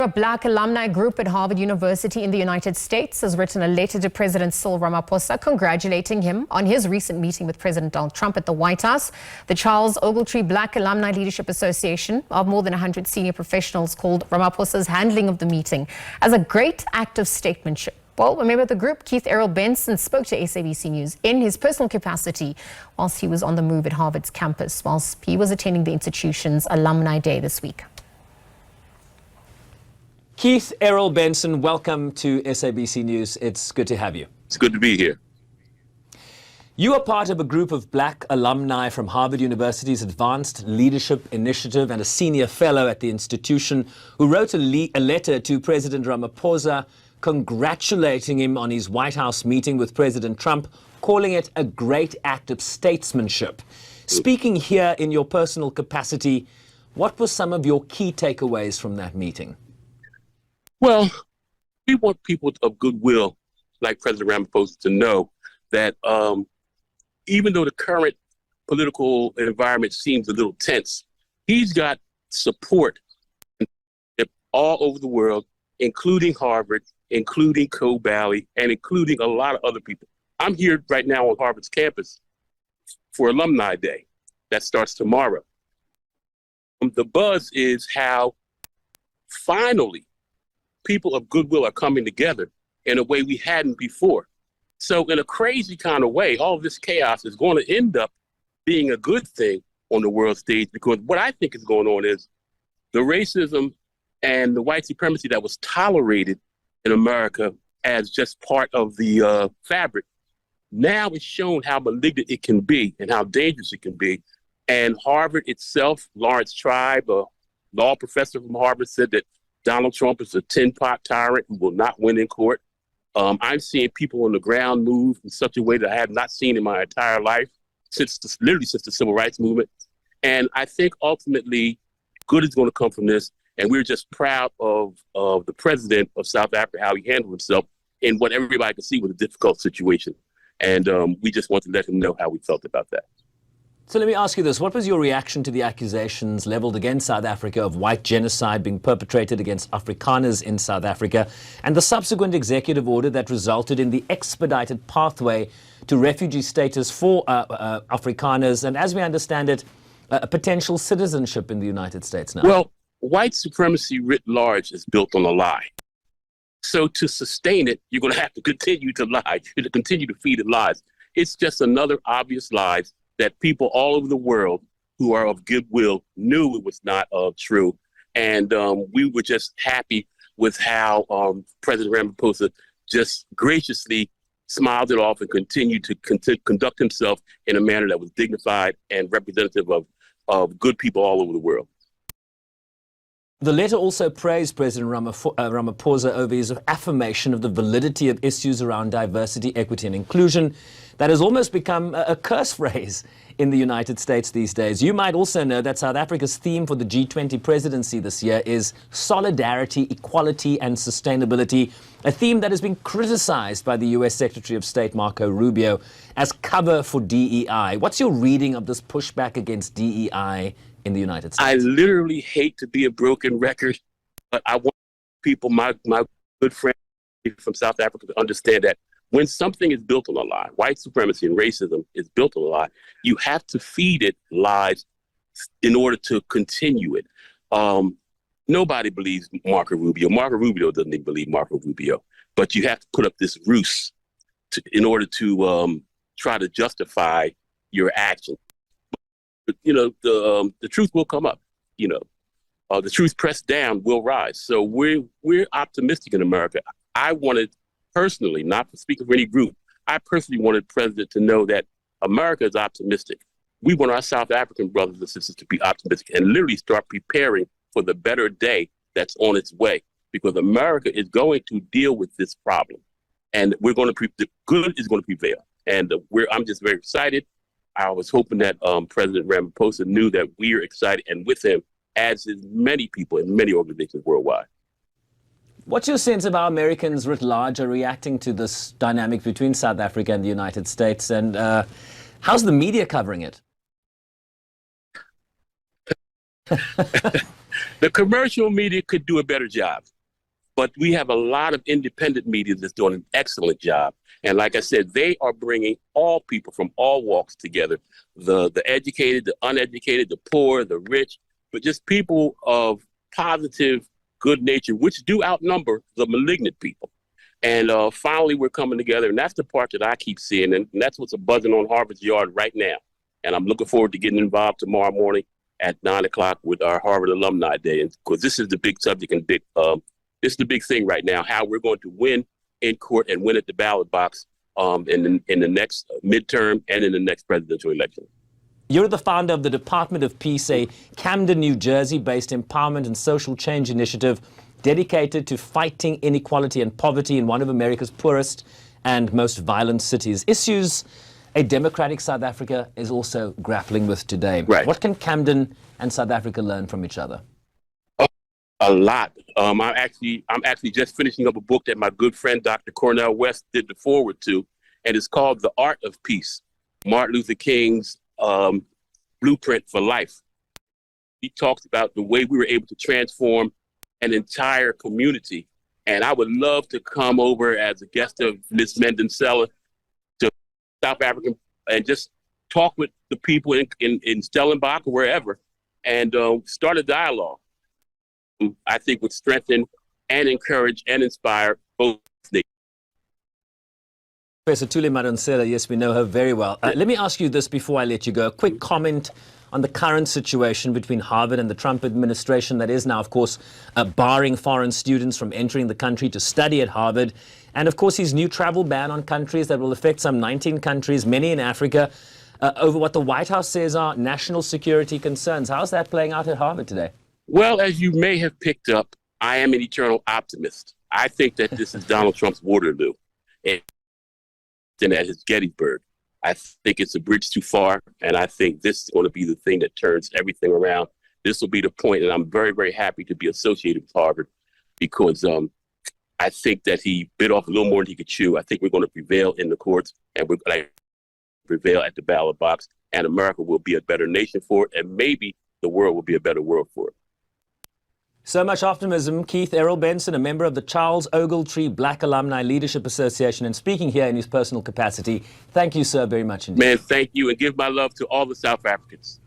A Black alumni group at Harvard University in the United States has written a letter to President Cyril Ramaphosa congratulating him on his recent meeting with President Donald Trump at the White House. The Charles Ogletree Black Alumni Leadership Association of more than 100 senior professionals called Ramaphosa's handling of the meeting as a great act of statesmanship. Well, a member of the group, Keith Errol Benson, spoke to SABC News in his personal capacity whilst he was on the move at Harvard's campus, whilst he was attending the institution's Alumni Day this week. Keith Errol Benson, welcome to SABC News. It's good to have you. It's good to be here. You are part of a group of Black alumni from Harvard University's Advanced Leadership Initiative and a senior fellow at the institution who wrote a letter to President Ramaphosa congratulating him on his White House meeting with President Trump, calling it a great act of statesmanship. Speaking here in your personal capacity, what were some of your key takeaways from that meeting? Well, we want people of goodwill, like President Ramaphosa, to know that even though the current political environment seems a little tense, he's got support all over the world, including Harvard, including Coe Valley, and including a lot of other people. I'm here right now on Harvard's campus for Alumni Day. That starts tomorrow. The buzz is how finally people of goodwill are coming together in a way we hadn't before. So in a crazy kind of way, all of this chaos is going to end up being a good thing on the world stage, because what I think is going on is the racism and the white supremacy that was tolerated in America as just part of the fabric, now it's shown how malignant it can be and how dangerous it can be. And Harvard itself, Lawrence Tribe, a law professor from Harvard, said that Donald Trump is a tin-pot tyrant who will not win in court. I'm seeing people on the ground move in such a way that I have not seen in my entire life, literally since the Civil Rights Movement. And I think ultimately good is going to come from this. And we're just proud of the president of South Africa, how he handled himself in what everybody could see was a difficult situation. And we just want to let him know how we felt about that. So let me ask you this. What was your reaction to the accusations leveled against South Africa of white genocide being perpetrated against Afrikaners in South Africa and the subsequent executive order that resulted in the expedited pathway to refugee status for Afrikaners and, as we understand it, a potential citizenship in the United States now? Well, white supremacy writ large is built on a lie. So to sustain it, you're going to have to continue to lie, to continue to feed it lies. It's just another obvious lie that people all over the world who are of goodwill knew it was not true. And we were just happy with how President Ramaphosa just graciously smiled it off and continued to conduct himself in a manner that was dignified and representative of good people all over the world. The letter also praised President Ramaphosa over his affirmation of the validity of issues around diversity, equity and inclusion that has almost become a curse phrase in the United States these days. You might also know that South Africa's theme for the G20 presidency this year is solidarity, equality and sustainability, a theme that has been criticized by the US Secretary of State Marco Rubio as cover for DEI. What's your reading of this pushback against DEI in the United States? I literally hate to be a broken record, but I want people, my good friends from South Africa, to understand that when something is built on a lie, white supremacy and racism is built on a lie, you have to feed it lies in order to continue it. Nobody believes Marco Rubio. Marco Rubio doesn't even believe Marco Rubio. But you have to put up this ruse in order to try to justify your action. You know, the truth will come up. You know, the truth pressed down will rise. So we're optimistic in America. I wanted personally, not speaking for any group, I personally wanted the president to know that America is optimistic. We want our South African brothers and sisters to be optimistic and literally start preparing for the better day that's on its way, because America is going to deal with this problem, and we're going to the good is going to prevail. And I'm just very excited. I was hoping that President Ramaphosa knew that we're excited, and with him, as is many people in many organizations worldwide. What's your sense of how Americans writ large are reacting to this dynamic between South Africa and the United States, and how's the media covering it? The commercial media could do a better job, but we have a lot of independent media that's doing an excellent job. And like I said, they are bringing all people from all walks together, the educated, the uneducated, the poor, the rich, but just people of positive, good nature, which do outnumber the malignant people. And finally, we're coming together, and that's the part that I keep seeing, and that's what's buzzing on Harvard's yard right now. And I'm looking forward to getting involved tomorrow morning at 9 o'clock with our Harvard Alumni Day, and because this is the big subject and this is the big thing right now, how we're going to win in court and win at the ballot box in the next midterm and in the next presidential election. You're the founder of the Department of Peace, a Camden, New Jersey-based empowerment and social change initiative dedicated to fighting inequality and poverty in one of America's poorest and most violent cities. Issues a democratic South Africa is also grappling with today. Right. What can Camden and South Africa learn from each other? A lot. I'm actually just finishing up a book that my good friend Dr. Cornel West did the foreword to, and it's called The Art of Peace, Martin Luther King's blueprint for life. He talks about the way we were able to transform an entire community. And I would love to come over as a guest of Ms. Mendensela to South Africa and just talk with the people in Stellenbosch or wherever and start a dialogue. I think would strengthen and encourage and inspire both nations. Professor Thuli Madonsela, yes, we know her very well. Let me ask you this before I let you go. A quick comment on the current situation between Harvard and the Trump administration that is now, of course, barring foreign students from entering the country to study at Harvard. And, of course, his new travel ban on countries that will affect some 19 countries, many in Africa, over what the White House says are national security concerns. How's that playing out at Harvard today? Well, as you may have picked up, I am an eternal optimist. I think that this is Donald Trump's Waterloo and at his Gettysburg. I think it's a bridge too far, and I think this is going to be the thing that turns everything around. This will be the point, and I'm very, very happy to be associated with Harvard because I think that he bit off a little more than he could chew. I think we're going to prevail in the courts, and we're going to prevail at the ballot box, and America will be a better nation for it, and maybe the world will be a better world for it. So much optimism. Keith Errol Benson, a member of the Charles Ogletree Black Alumni Leadership Association, and speaking here in his personal capacity. Thank you, sir, very much indeed. Man, thank you, and give my love to all the South Africans.